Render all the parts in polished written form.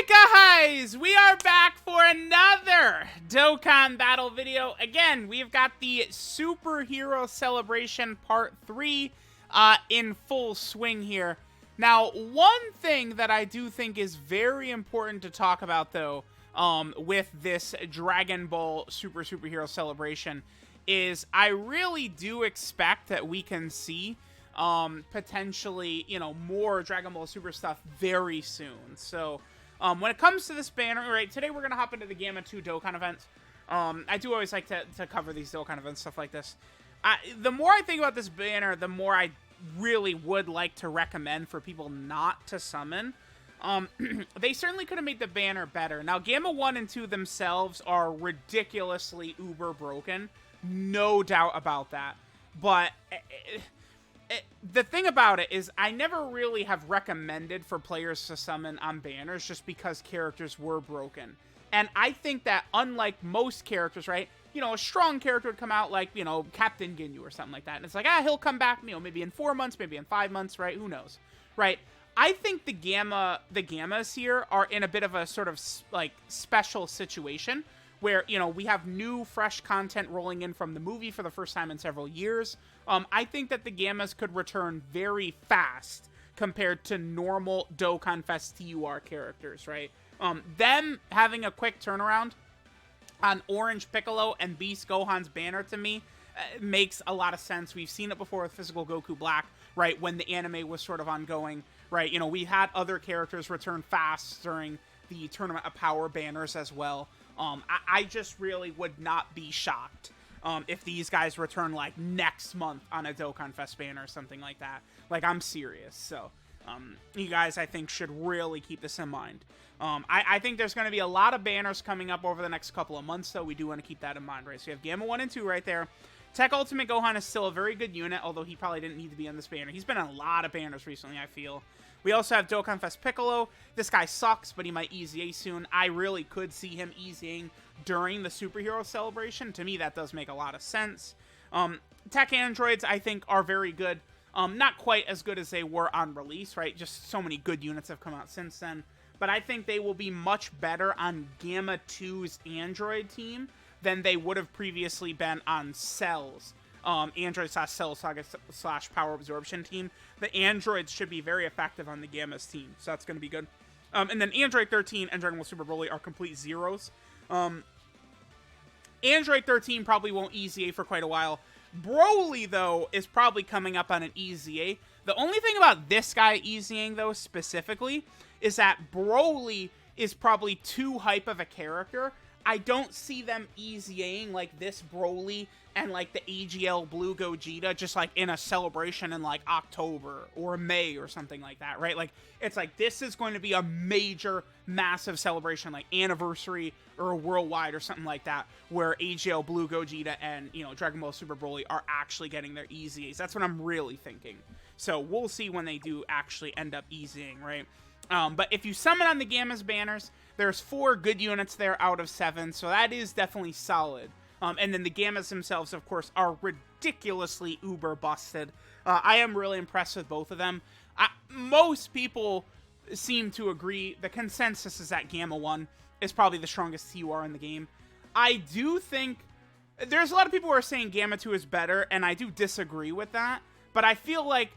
Guys, we are back for another Dokkan battle video. Again, we've got the Superhero Celebration Part 3 in full swing here. Now, one thing that I do think is very important to talk about, though, with this Dragon Ball Superhero Celebration is I really do expect that we can see potentially, more Dragon Ball Super stuff very soon. So, when it comes to this banner, right, today we're going to hop into the Gamma 2 Dokkan event. I do always like to cover these Dokkan events, stuff like this. The more I think about this banner, the more I really would like to recommend for people not to summon. They certainly could have made the banner better. Now, Gamma 1 and 2 themselves are ridiculously uber broken. No doubt about that. But the thing about it is I never really have recommended for players to summon on banners just because characters were broken. And I think that unlike most characters, right, a strong character would come out like, Captain Ginyu or something like that. And it's like, he'll come back, maybe in 4 months, maybe in 5 months, right? Who knows, right? I think the Gammas here are in a bit of a sort of like special situation where, we have new, fresh content rolling in from the movie for the first time in several years. I think that the Gammas could return very fast compared to normal DOKKANFEST TUR characters, right? Them having a quick turnaround on Orange Piccolo and Beast Gohan's banner, to me, makes a lot of sense. We've seen it before with Physical Goku Black, right, when the anime was sort of ongoing, right? We had other characters return fast during the Tournament of Power banners as well. I just really would not be shocked if these guys return, like, next month on a DOKKANFEST banner or something like that. Like, I'm serious. So, you guys, I think, should really keep this in mind. I think there's going to be a lot of banners coming up over the next couple of months, though. We do want to keep that in mind, right? So, you have Gamma 1 and 2 right there. Tech Ultimate Gohan is still a very good unit, although he probably didn't need to be on this banner. He's been on a lot of banners recently, I feel. We also have DOKKANFEST Piccolo. This guy sucks, but he might EZA soon. I really could see him EZAing during the Superhero Celebration. To me, that does make a lot of sense. Tech Androids, I think, are very good. Not quite as good as they were on release, right? Just so many good units have come out since then. But I think they will be much better on Gamma 2's Android team than they would have previously been on Cell's Android/Cell Saga / Power Absorption team. The Androids should be very effective on the Gamma's team, so that's going to be good. And then Android 13 and Dragon Ball Super Broly are complete zeros. Android 13 probably won't EZA for quite a while. Broly, though, is probably coming up on an EZA. The only thing about this guy EZAing, though, specifically, is that Broly is probably too hype of a character. I don't see them EZAing like this Broly and like the AGL Blue Gogeta just like in a celebration in like October or May or something like that, right? Like it's like this is going to be a major, massive celebration like anniversary or worldwide or something like that where AGL Blue Gogeta and, Dragon Ball Super Broly are actually getting their EZAs. That's what I'm really thinking. So we'll see when they do actually end up EZAing, right? But if you summon on the Gamma's banners, there's 4 good units there out of 7, so that is definitely solid. And then the Gammas themselves, of course, are ridiculously uber busted. I am really impressed with both of them. Most people seem to agree. The consensus is that Gamma 1 is probably the strongest TUR in the game. I do think there's a lot of people who are saying Gamma 2 is better, and I do disagree with that. But I feel like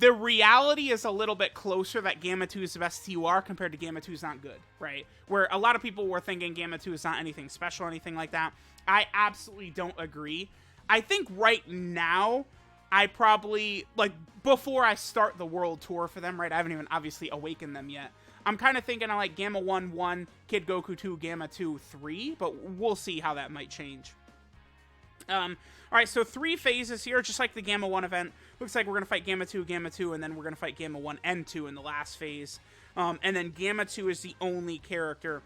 the reality is a little bit closer that Gamma 2 is the best TUR compared to Gamma 2 is not good, right? Where a lot of people were thinking Gamma 2 is not anything special, anything like that. I absolutely don't agree. I think right now, I probably, like, before I start the world tour for them, right? I haven't even obviously awakened them yet. I'm kind of thinking I like Gamma 1, 1, Kid Goku 2, Gamma 2, 3, but we'll see how that might change. Alright, so 3 phases here, just like the Gamma 1 event. Looks like we're going to fight Gamma 2, and then we're going to fight Gamma 1 and 2 in the last phase. And then Gamma 2 is the only character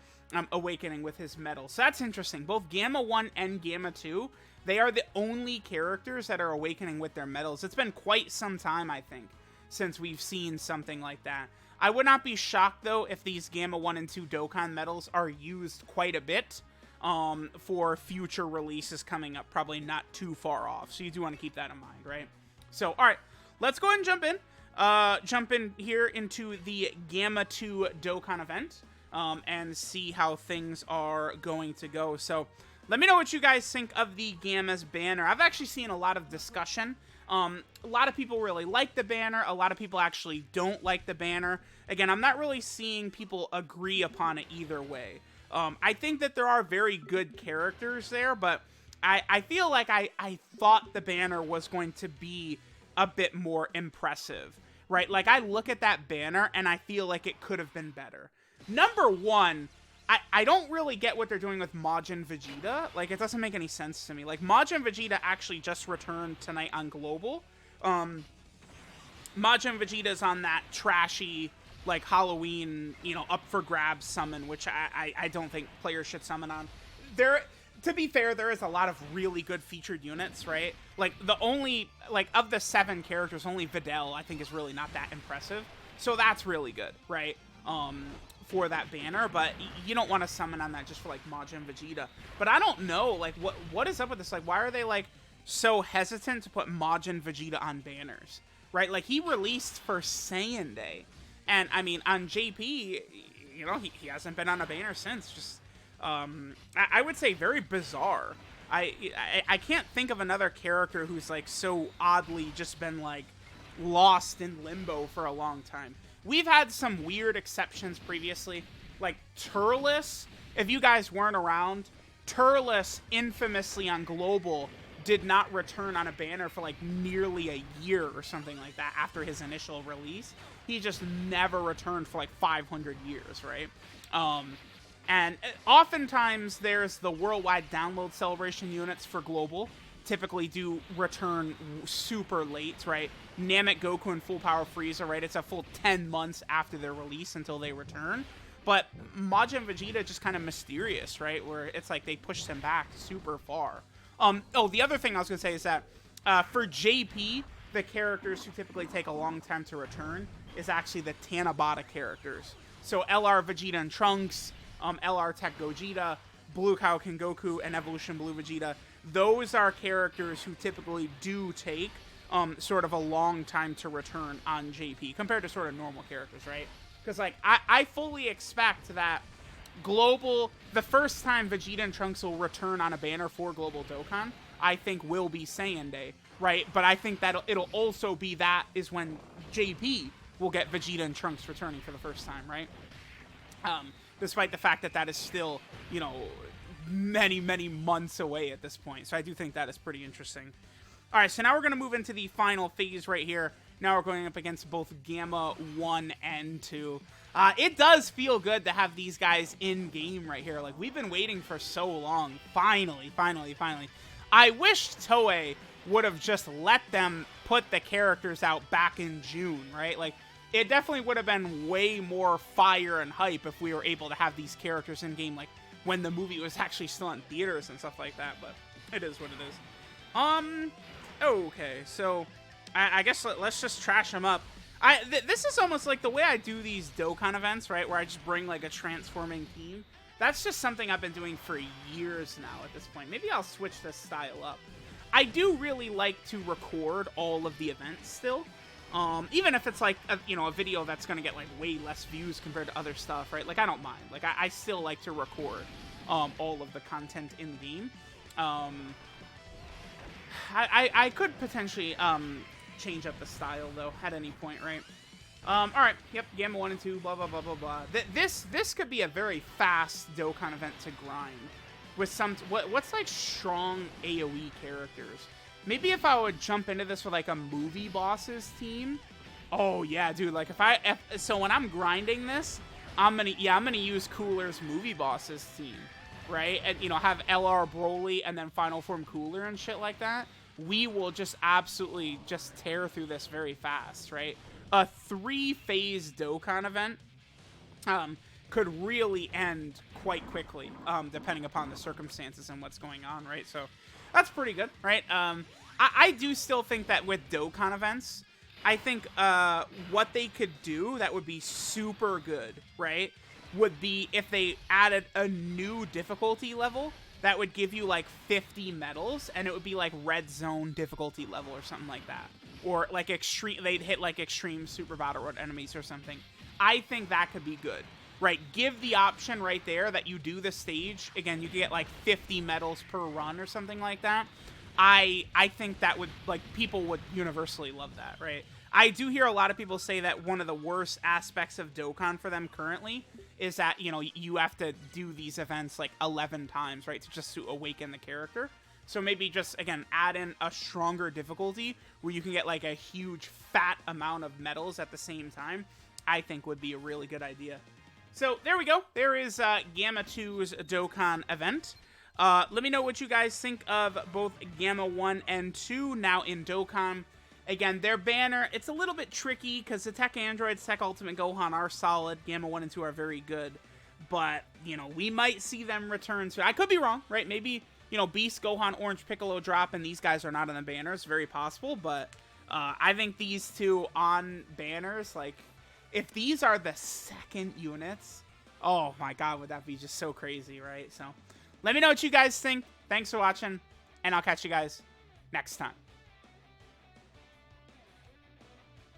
awakening with his medal. So that's interesting. Both Gamma 1 and Gamma 2, they are the only characters that are awakening with their medals. It's been quite some time, I think, since we've seen something like that. I would not be shocked, though, if these Gamma 1 and 2 Dokkan medals are used quite a bit for future releases coming up, probably not too far off. So you do want to keep that in mind, right? So, all right, let's go ahead and jump in. jump in here into the Gamma 2 Dokkan event, and see how things are going to go. So let me know what you guys think of the Gamma's banner. I've actually seen a lot of discussion. A lot of people really like the banner. A lot of people actually don't like the banner. Again, I'm not really seeing people agree upon it either way. I think that there are very good characters there, but I feel like I thought the banner was going to be a bit more impressive, right? Like, I look at that banner and I feel like it could have been better. Number one, I don't really get what they're doing with Majin Vegeta. Like, it doesn't make any sense to me. Like, Majin Vegeta actually just returned tonight on Global. Majin Vegeta's on that trashy, like, Halloween, you know, up for grabs summon, which I don't think players should summon on. To be fair, there is a lot of really good featured units, right? Like, the only, like, of the 7 characters, only Videl, I think, is really not that impressive. So that's really good, right? For that banner, but you don't want to summon on that just for, like, Majin Vegeta. But I don't know, like, what is up with this? Like, why are they, like, so hesitant to put Majin Vegeta on banners, right? Like, he released for Saiyan Day. And, I mean, on JP, you know, he hasn't been on a banner since. Just, I would say very bizarre. I can't think of another character who's, like, so oddly just been, like, lost in limbo for a long time. We've had some weird exceptions previously, like Turles. If you guys weren't around, Turles infamously on Global did not return on a banner for like nearly a year or something like that after his initial release. He just never returned for like 500 years, right? And oftentimes there's the worldwide download celebration units for Global. Typically do return super late, right? Namek Goku and Full Power Frieza, right? It's a full 10 months after their release until they return. But Majin Vegeta just kind of mysterious, right? Where it's like they pushed him back super far. Oh, the other thing I was going to say is that for JP, the characters who typically take a long time to return is actually the Tanabata characters. So LR Vegeta and Trunks, LR Tech Gogeta, Blue Kaioken Goku, and Evolution Blue Vegeta. Those are characters who typically do take sort of a long time to return on JP compared to sort of normal characters, right? Because, like, I fully expect that Global, the first time Vegeta and Trunks will return on a banner for Global Dokkan, I think will be Saiyan Day, right? But I think that it'll also be that is when JP will get Vegeta and Trunks returning for the first time, right? Despite the fact that that is still, you know, many, many months away at this point. So I do think that is pretty interesting. All right, so now we're going to move into the final phase right here. Now we're going up against both Gamma 1 and 2. It does feel good to have these guys in-game right here. Like, we've been waiting for so long. Finally. I wish Toei would have just let them put the characters out back in June, right? Like, it definitely would have been way more fire and hype if we were able to have these characters in-game, like, when the movie was actually still in theaters and stuff like that, but it is what it is. Okay, so I guess let's just trash them up. This is almost like the way I do these Dokkan events, right, where I just bring, like, a transforming team. That's just something I've been doing for years now at this point. Maybe I'll switch this style up. I do really like to record all of the events still. Even if it's like a video that's gonna get like way less views compared to other stuff, right? Like, I don't mind. Like, I still like to record all of the content in game. I could potentially change up the style though at any point, right? All right, yep, Gamma 1 and 2, blah blah blah blah blah. This could be a very fast Dokkan event to grind with some what's like strong AOE characters. Maybe if I would jump into this with, like, a movie bosses team. Oh, yeah, dude. Like, so when I'm grinding this, I'm gonna use Cooler's movie bosses team, right? And, you know, have LR Broly and then Final Form Cooler and shit like that. We will just absolutely just tear through this very fast, right? A 3-phase Dokkan event could really end quite quickly, depending upon the circumstances and what's going on, right? So that's pretty good, right? I do still think that with Dokkan events, I think what they could do that would be super good, right, would be if they added a new difficulty level that would give you, like, 50 medals, and it would be, like, red zone difficulty level or something like that. or like they'd hit like extreme Super Battle Road enemies or something. I think that could be good, right? Give the option right there that you do the stage. Again, you can get like 50 medals per run or something like that. I think that would, like, people would universally love that, right? I do hear a lot of people say that one of the worst aspects of Dokkan for them currently is that, you know, you have to do these events like 11 times, right, to awaken the character. So maybe just, again, add in a stronger difficulty where you can get like a huge fat amount of medals at the same time, I think would be a really good idea. So there we go. There is Gamma 2's Dokkan event. Let me know what you guys think of both Gamma 1 and 2 now in Dokkan. Again, their banner, it's a little bit tricky because the Tech Androids, Tech Ultimate Gohan are solid. Gamma 1 and 2 are very good. But, you know, we might see them return soon. I could be wrong, right? Maybe, you know, Beast, Gohan, Orange, Piccolo drop and these guys are not on the banners. Very possible. But I think these two on banners, like, if these are the second units, oh my god, would that be just so crazy, right? So let me know what you guys think. Thanks for watching, and I'll catch you guys next time.